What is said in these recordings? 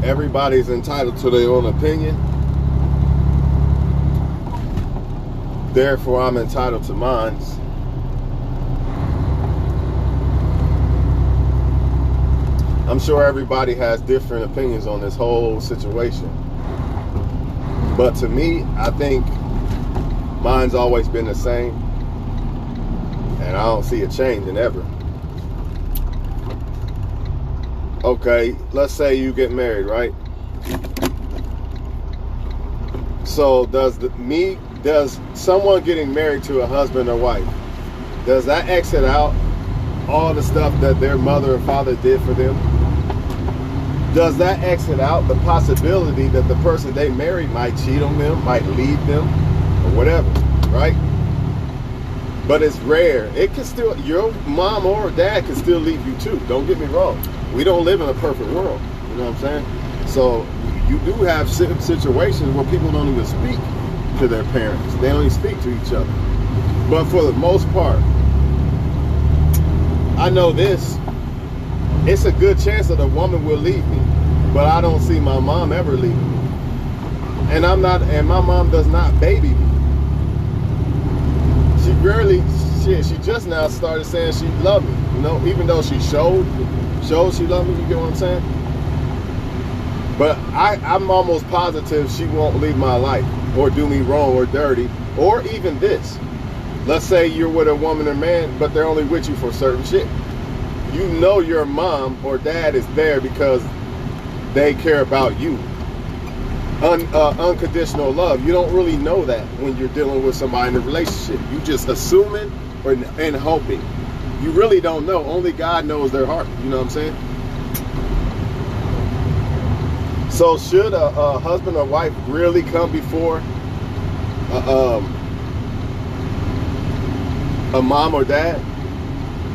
Everybody's entitled to their own opinion. Therefore, I'm entitled to mine. I'm sure everybody has different opinions on this whole situation. But to me, I think mine's always been the same. And I don't see it changing ever. Okay, let's say you get married, right? So does someone getting married to a husband or wife, does that exit out all the stuff that their mother or father did for them? Does that exit out the possibility that the person they married might cheat on them, might leave them, or whatever, right? But it's rare. It can still, your mom or dad can still leave you too. Don't get me wrong. We don't live in a perfect world. You know what I'm saying? So you do have situations where people don't even speak to their parents. They don't even speak to each other. But for the most part, I know this. It's a good chance that a woman will leave me. But I don't see my mom ever leave me. And my mom does not baby me. She just now started saying she loved me, you know, even though she showed she loved me, you get what I'm saying? But I'm almost positive she won't leave my life or do me wrong or dirty, or even this. Let's say you're with a woman or man, but they're only with you for certain shit. You know your mom or dad is there because they care about you. Unconditional love. You don't really know that when you're dealing with somebody in a relationship. You just assuming and hoping. You really don't know. Only God knows their heart. You know what I'm saying? So should a husband or wife really come before a mom or dad?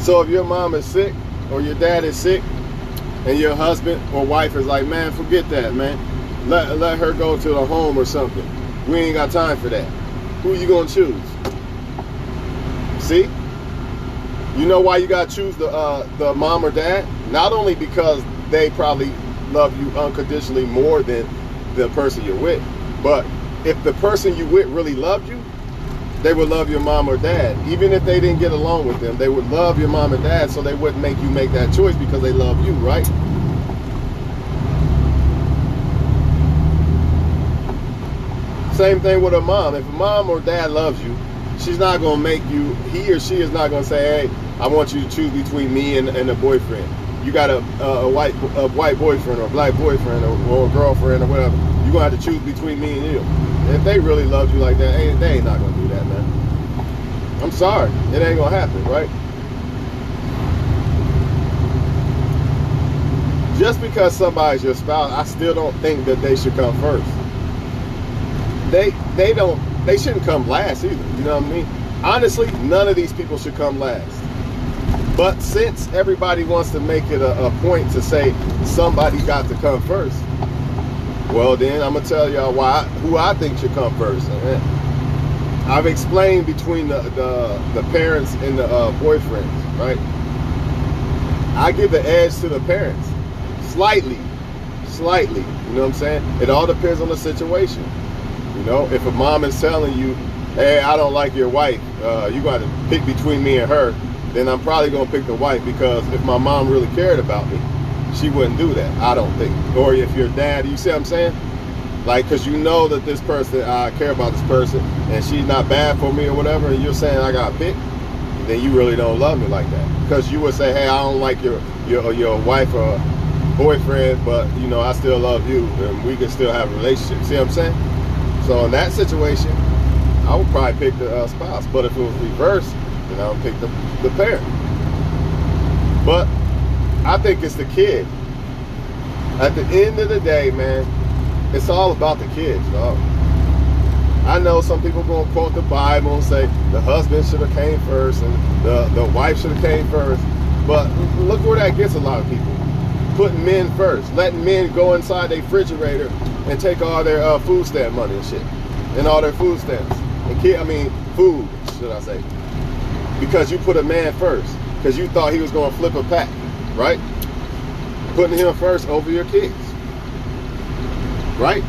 So if your mom is sick or your dad is sick and your husband or wife is like, man, forget that, man. Let her go to the home or something. We ain't got time for that. Who you gonna choose? See? You know why you gotta choose the mom or dad? Not only because they probably love you unconditionally more than the person you're with, but if the person you with really loved you, they would love your mom or dad. Even if they didn't get along with them, they would love your mom and dad, so they wouldn't make you make that choice because they love you, right? Same thing with a mom. If a mom or dad loves you, she's not going to make you, he or she is not going to say, hey, I want you to choose between me and a boyfriend. You got a white boyfriend or a black boyfriend or a girlfriend or whatever. You're going to have to choose between me and you. And if they really love you like that, they ain't not going to do that, man. I'm sorry. It ain't going to happen, right? Just because somebody's your spouse, I still don't think that they should come first. They shouldn't come last either, you know what I mean? Honestly, none of these people should come last. But since everybody wants to make it a point to say somebody got to come first, well then I'm gonna tell y'all who I think should come first. I've explained between the parents and the boyfriends, right? I give the edge to the parents, slightly, you know what I'm saying? It all depends on the situation. You know, if a mom is telling you, hey, I don't like your wife, you got to pick between me and her, then I'm probably going to pick the wife, because if my mom really cared about me, she wouldn't do that, I don't think. Or if your dad, you see what I'm saying? Like, because you know that this person, I care about this person, and she's not bad for me or whatever, and you're saying I got to pick, then you really don't love me like that. Because you would say, hey, I don't like your wife or boyfriend, but, you know, I still love you, and we can still have a relationship. See what I'm saying? So in that situation, I would probably pick the spouse. But if it was reversed, then I would pick the parent. But I think it's the kid. At the end of the day, man, it's all about the kids, dog. I know some people going to quote the Bible and say the husband should have came first and the wife should have came first. But look where that gets a lot of people. Putting men first. Letting men go inside their refrigerator and take all their food stamp money and shit, and all their food stamps, and food, should I say? Because you put a man first, because you thought he was going to flip a pack, right? Putting him first over your kids. right?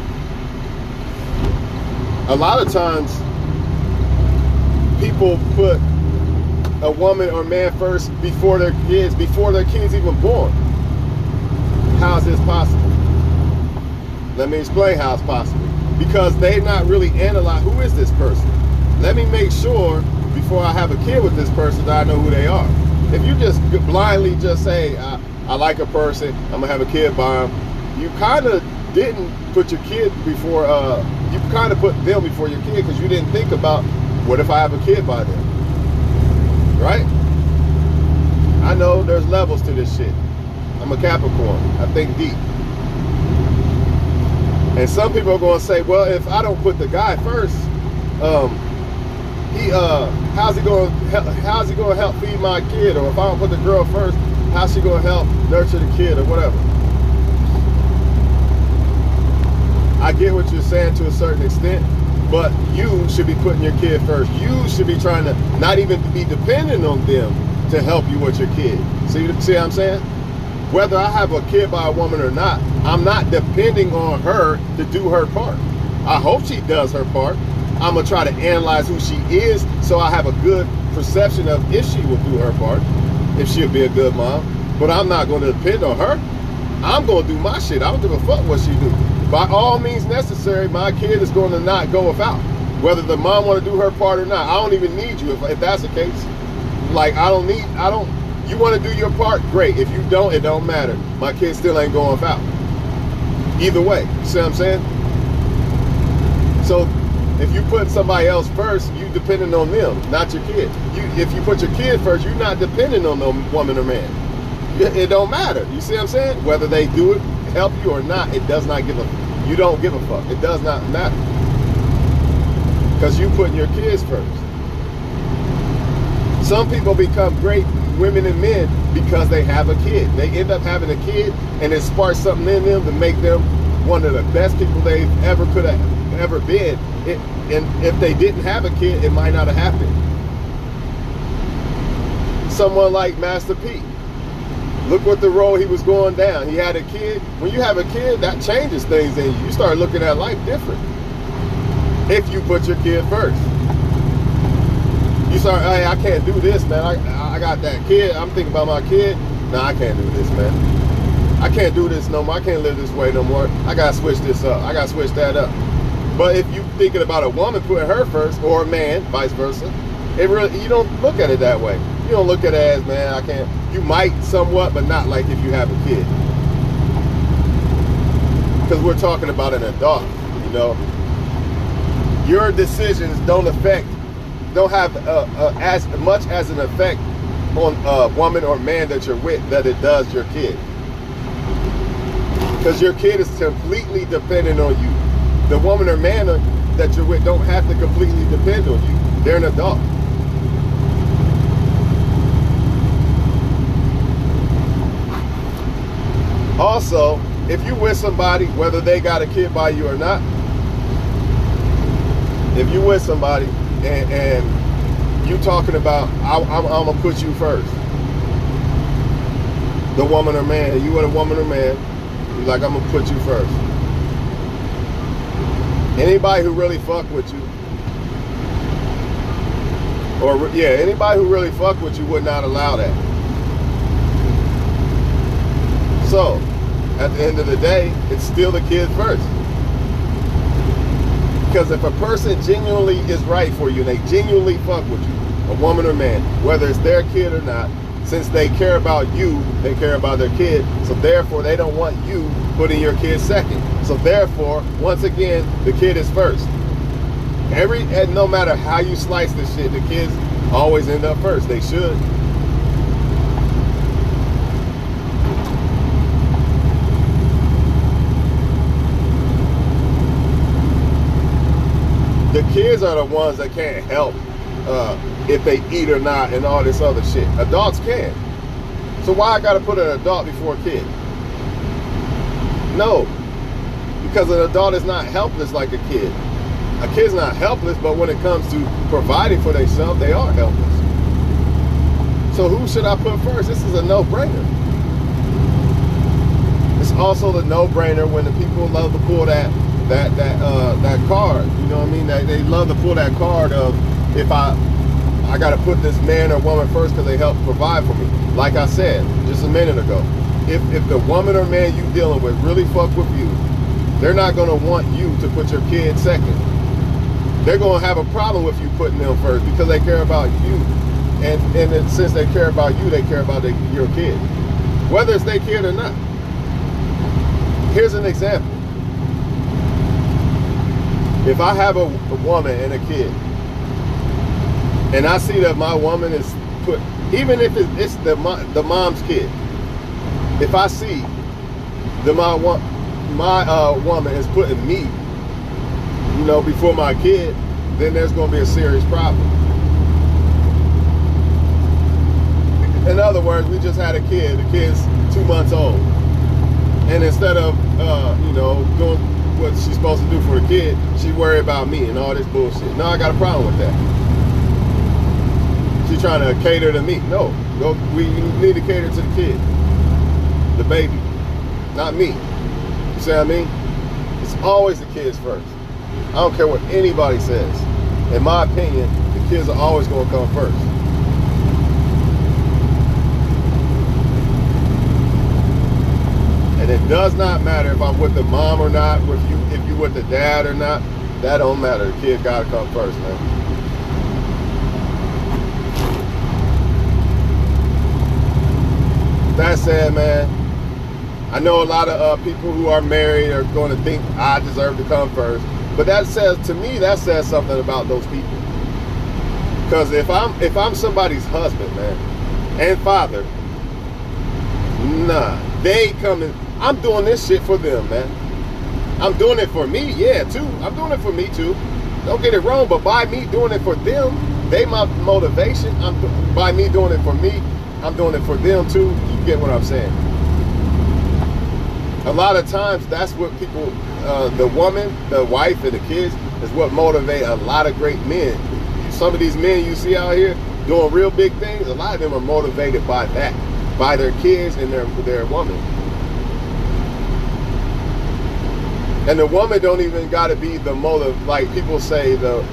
A lot of times, people put a woman or man first before their kids even born. How is this possible? Let me explain how it's possible. Because they're not really analyzing who is this person. Let me make sure before I have a kid with this person that I know who they are. If you just blindly just say, I like a person, I'm gonna have a kid by them, you kind of didn't put your kid before, you kind of put them before your kid because you didn't think about, what if I have a kid by them, right? I know there's levels to this shit. I'm a Capricorn, I think deep. And some people are going to say, well, if I don't put the guy first, how's he going to help feed my kid? Or if I don't put the girl first, how's she going to help nurture the kid or whatever? I get what you're saying to a certain extent, but you should be putting your kid first. You should be trying to not even be dependent on them to help you with your kid. See what I'm saying? Whether I have a kid by a woman or not, I'm not depending on her to do her part. I hope she does her part. I'm going to try to analyze who she is so I have a good perception of if she will do her part, if she'll be a good mom. But I'm not going to depend on her. I'm going to do my shit. I don't give a fuck what she do. By all means necessary, my kid is going to not go without. Whether the mom want to do her part or not, I don't even need you if that's the case. Like, you want to do your part, great. If you don't, it don't matter. My kid still ain't going without. Either way, you see what I'm saying? So, if you put somebody else first, you depending on them, not your kid. If you put your kid first, you're not depending on no woman or man. It don't matter. You see what I'm saying? Whether they do it, help you or not, it does not give a. You don't give a fuck. It does not matter because you putting your kids first. Some people become great women and men because they have a kid. They end up having a kid, and it sparks something in them to make them one of the best people they could have ever been. And if they didn't have a kid, it might not have happened. Someone like Master P. Look what the road he was going down. He had a kid. When you have a kid, that changes things in you. You start looking at life different. If you put your kid first. You start, hey, I can't do this, man. I got that kid. I'm thinking about my kid. Nah, I can't do this, man. I can't do this no more. I can't live this way no more. I got to switch this up. I got to switch that up. But if you thinking about a woman putting her first, or a man, vice versa, you don't look at it that way. You don't look at it as, man, I can't. You might somewhat, but not like if you have a kid. Because we're talking about an adult, you know. Your decisions don't have as much as an effect on a woman or man that you're with that it does your kid. Because your kid is completely dependent on you. The woman or man that you're with don't have to completely depend on you. They're an adult. Also, if you with somebody, whether they got a kid by you or not, if you with somebody and you talking about, I'm gonna put you first, the woman or man, you with a woman or man, you're like, I'm gonna put you first. Anybody who really fuck with you, anybody who really fuck with you would not allow that. So, at the end of the day, it's still the kid first. Because if a person genuinely is right for you and they genuinely fuck with you, a woman or man, whether it's their kid or not, since they care about you, they care about their kid, so therefore they don't want you putting your kid second. So therefore, once again, the kid is first. And no matter how you slice this shit, the kids always end up first. They should. The kids are the ones that can't help if they eat or not and all this other shit. Adults can. So why I gotta put an adult before a kid? No. Because an adult is not helpless like a kid. A kid's not helpless, but when it comes to providing for themselves, they are helpless. So who should I put first? This is a no-brainer. It's also the no-brainer when the people love to pull that card. You know what I mean? They love to pull that card of, if I got to put this man or woman first because they help provide for me. Like I said just a minute ago, if the woman or man you dealing with really fuck with you, they're not going to want you to put your kid second. They're going to have a problem with you putting them first because they care about you. And since they care about you, they care about your kid, whether it's their kid or not. Here's an example. If I have a woman and a kid, and I see that my woman is put, even if it's the mom's kid, if I see that my woman is putting me, before my kid, then there's going to be a serious problem. In other words, we just had a kid. The kid's 2 months old, and instead of doing what she's supposed to do for the kid, she worried about me and all this bullshit. No, I got a problem with that. She's trying to cater to me. No, we need to cater to the kid, the baby, not me. You see what I mean? It's always the kids first. I don't care what anybody says. In my opinion, the kids are always going to come first. And it does not matter if I'm with the mom or not, if you with the dad or not. That don't matter. The kid gotta come first, man. That said, man, I know a lot of people who are married are going to think I deserve to come first, but that says something about those people. Because if I'm somebody's husband, man, and father, nah, they coming. I'm doing this shit for them, man. I'm doing it for me, yeah, too. I'm doing it for me, too. Don't get it wrong, but by me doing it for them, they my motivation. By me doing it for me, I'm doing it for them, too. You get what I'm saying? A lot of times, that's what people, the woman, the wife, and the kids, is what motivate a lot of great men. Some of these men you see out here doing real big things, a lot of them are motivated by that, by their kids and their woman. And the woman don't even got to be the motive. Like people say the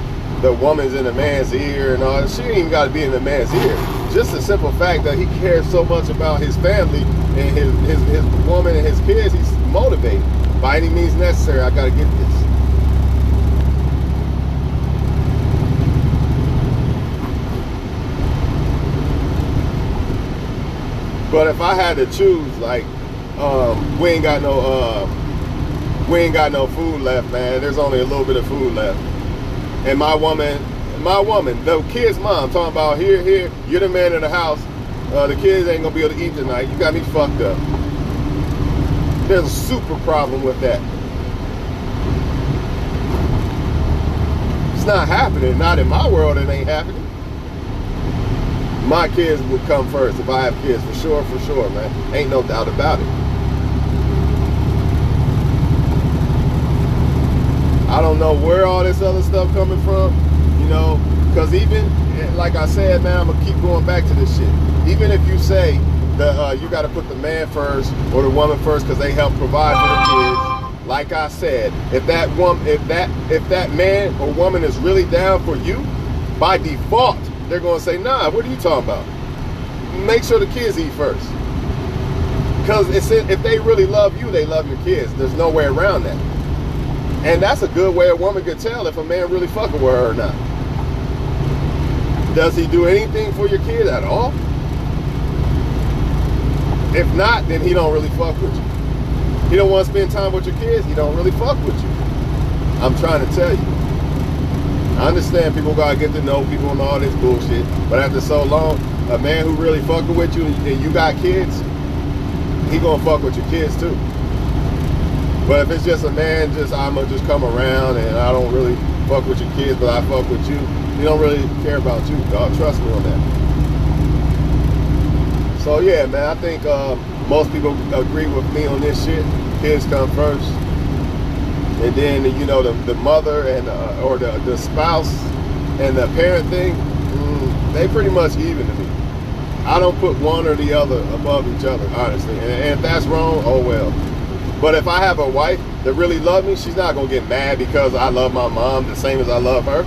woman's in the man's ear and all that. She ain't even got to be in the man's ear. Just the simple fact that he cares so much about his family and his woman and his kids, he's motivated. By any means necessary, I got to get this. But if I had to choose, like, we ain't got no food left, man. There's only a little bit of food left. And my woman, the kid's mom, talking about here, you're the man in the house. The kids ain't gonna be able to eat tonight. You got me fucked up. There's a super problem with that. It's not happening. Not in my world, it ain't happening. My kids would come first if I have kids, for sure, man. Ain't no doubt about it. I don't know where all this other stuff coming from, because even, like I said, man, I'm going to keep going back to this shit. Even if you say that you got to put the man first or the woman first because they help provide for the kids, like I said, if that man or woman is really down for you, by default, they're going to say, nah, what are you talking about? Make sure the kids eat first. Because if they really love you, they love your kids. There's no way around that. And that's a good way a woman could tell if a man really fucking with her or not. Does he do anything for your kid at all? If not, then he don't really fuck with you. He don't want to spend time with your kids, he don't really fuck with you. I'm trying to tell you. I understand people gotta get to know people and all this bullshit, but after so long, a man who really fucking with you and you got kids, he gonna fuck with your kids too. But if it's just a man, I'ma just come around and I don't really fuck with your kids, but I fuck with you, he don't really care about you, dog. Trust me on that. So yeah, man, I think most people agree with me on this shit. Kids come first. And then, the mother and or the spouse and the parent thing, they pretty much even to me. I don't put one or the other above each other, honestly. And if that's wrong, oh well. But if I have a wife that really loves me, she's not gonna get mad because I love my mom the same as I love her.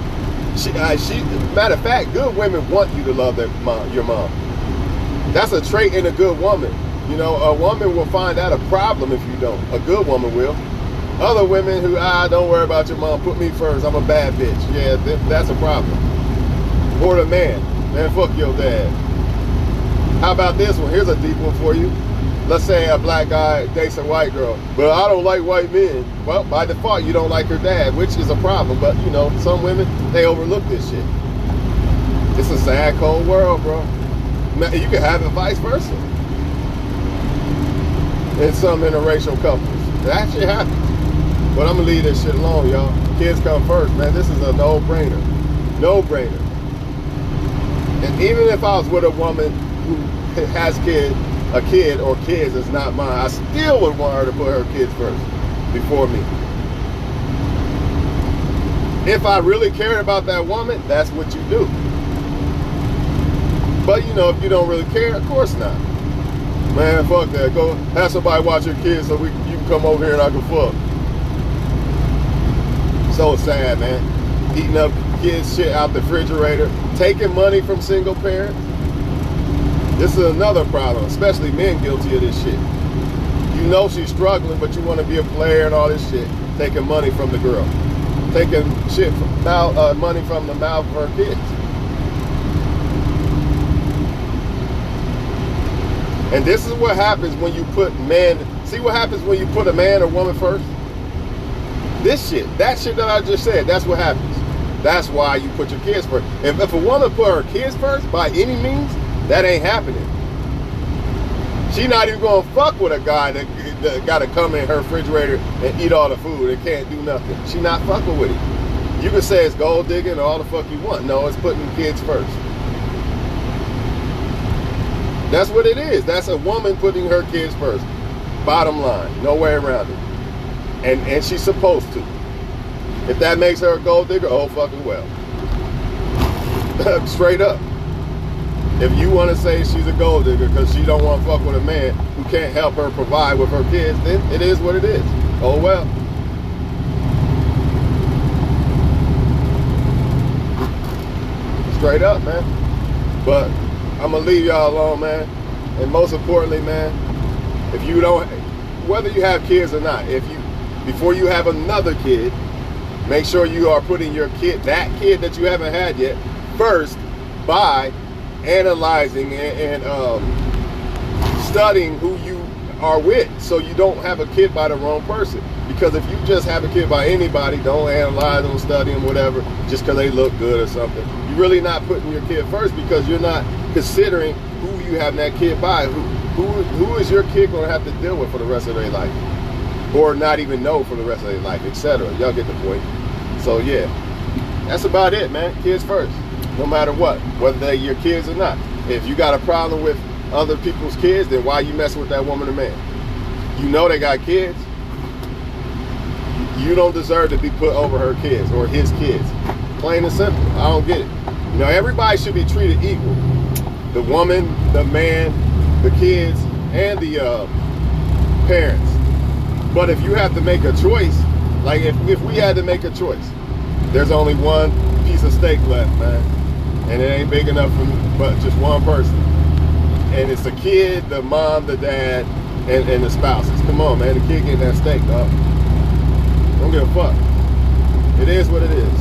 Matter of fact, good women want you to love your mom. That's a trait in a good woman. You know, a woman will find that a problem if you don't. A good woman will. Other women who, don't worry about your mom, put me first, I'm a bad bitch. Yeah, that's a problem. Or the man, fuck your dad. How about this one? Here's a deep one for you. Let's say a black guy dates a white girl, but I don't like white men. Well, by default, you don't like her dad, which is a problem. But, you know, some women, they overlook this shit. It's a sad, cold world, bro. You can have it vice versa. In some interracial couples. That shit happens. But I'm going to leave this shit alone, y'all. Kids come first, man. This is a no-brainer. No-brainer. And even if I was with a woman who has a kid or kids is not mine, I still would want her to put her kids first before me. If I really cared about that woman, that's what you do. But you know, if you don't really care, of course not. Man, fuck that. Go have somebody watch your kids so you can come over here and I can fuck. So sad, man. Eating up kids' shit out the refrigerator, taking money from single parents. This is another problem, especially men guilty of this shit. You know she's struggling, but you want to be a player and all this shit. Taking money from the girl. Taking money from the mouth of her kids. And this is what happens when you put men, see what happens when you put a man or woman first? This shit, that shit that I just said, that's what happens. That's why you put your kids first. If a woman put her kids first, by any means, that ain't happening. She not even gonna fuck with a guy that gotta come in her refrigerator and eat all the food and can't do nothing. She not fucking with it. You can say it's gold digging or all the fuck you want. No, it's putting kids first. That's what it is. That's a woman putting her kids first. Bottom line, no way around it. And she's supposed to. If that makes her a gold digger, oh fucking well. Straight up. If you want to say she's a gold digger because she don't want to fuck with a man who can't help her provide with her kids, then it is what it is. Oh well. Straight up, man. But I'm going to leave y'all alone, man. And most importantly, man, if you don't, whether you have kids or not, before you have another kid, make sure you are putting your kid, that kid that you haven't had yet, first by analyzing and studying who you are with, so you don't have a kid by the wrong person. Because if you just have a kid by anybody, don't analyze them, study them, whatever, just because they look good or something, you're really not putting your kid first, because you're not considering who you have that kid by. Who is your kid going to have to deal with for the rest of their life, or not even know for the rest of their life, etc. Y'all get the point. So yeah, that's about it, man. Kids first, no matter what, whether they're your kids or not. If you got a problem with other people's kids, then why you messing with that woman or man? You know they got kids. You don't deserve to be put over her kids or his kids. Plain and simple. I don't get it. You know, everybody should be treated equal. The woman, the man, the kids, and the parents. But if you have to make a choice, like if we had to make a choice, there's only one piece of steak left, man. And it ain't big enough for but just one person. And it's the kid, the mom, the dad, and the spouses. Come on, man. The kid getting that steak, dog. Don't give a fuck. It is what it is.